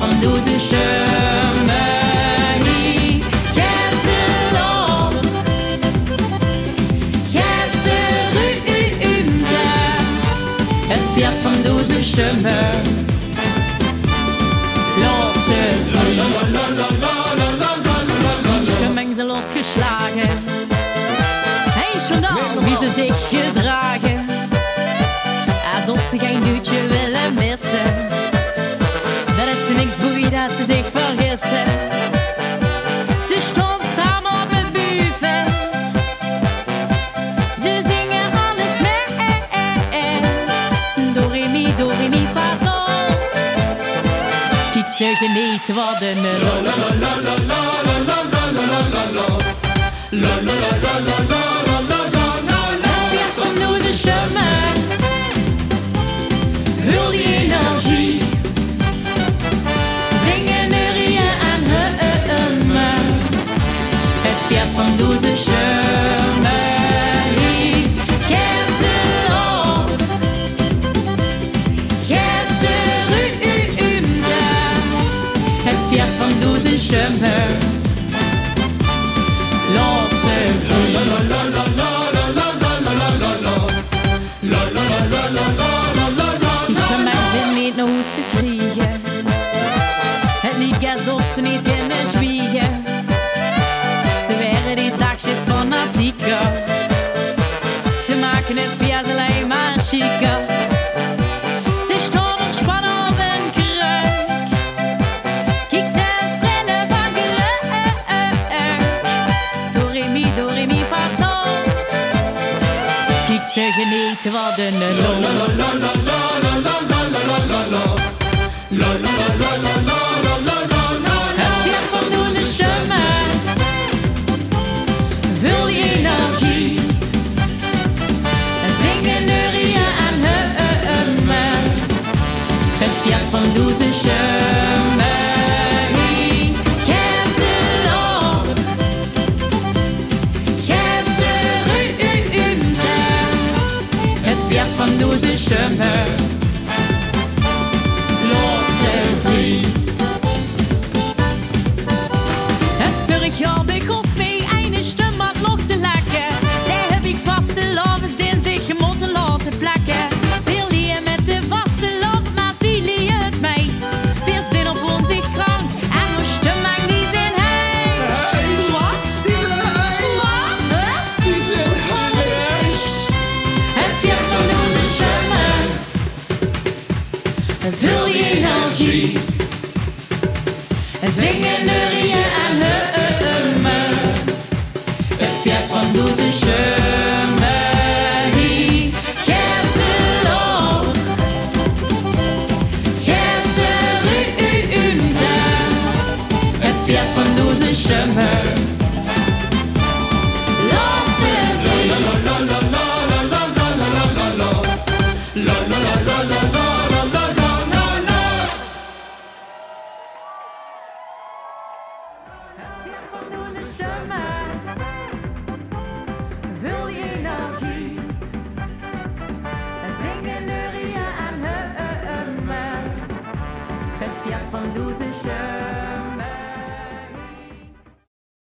van deze sjtömme. Gaef ze lof, gaef ze ruimte. Het Fiès van deze sjtömme. Laat ze vliegen. Die stemming ze losgeslagen. Hey, schon dan, wie ze zich gedragen. Alsof ze geen duwtje willen missen. Dat het ze niks boeit als ze zich vergissen. Ze stonden samen op het buffet. Ze zingen alles met. Do, re, mi, fa, sol. Kijk, ze genieten wat een lol. Het Fiès van deze sjtömme. Vul die energie. Zingen, neurien en hummen. Het Fiès van deze sjtömme. Gaef ze lof, gaef ze ruimte. Het Fiès van deze sjtömme. Laat ze vliegen. Naar huis te kriegen. Het liep alsof ze niet kunnen zwiegen. Ze waren die dagjes fanatieker. Ze maken het Fiès alleen maar chiquer. Ze stonden spannen op een kruik. Kijk, ze strelen van geluk. Do, re, mi, fa, sol. Kijk, ze genieten wat een lol. Het Fiès van deze sjtömme. Vul die energie. Zingen, neurien en hummen. Het Fiès van deze sjtömme. Gaef ze lof, gaef ze ruimte. Het Fiès van deze sjtömme. Vorig jaar begon mee een stem aan nog te lekken. Daar heb ik vaste lovers in zich moeten laten plekken. Veel lieën met de vaste love, maar zie lieën het meis. Veel zin op ons zich krank en een stemming die zijn heen. Wat? Die zijn heen. Wat? Die zijn heen. Het Fiès van deze sjtömme. Vul die energie. Zingen, neurien en hummen. Het Fiès van deze sjtömme. Gaef ze lof, gaef ze ruimte. Het Fiès van deze sjtömme. Laat ze vliegen. Vul die energie. Zingen, neurien en hummen. Het Fiès van deze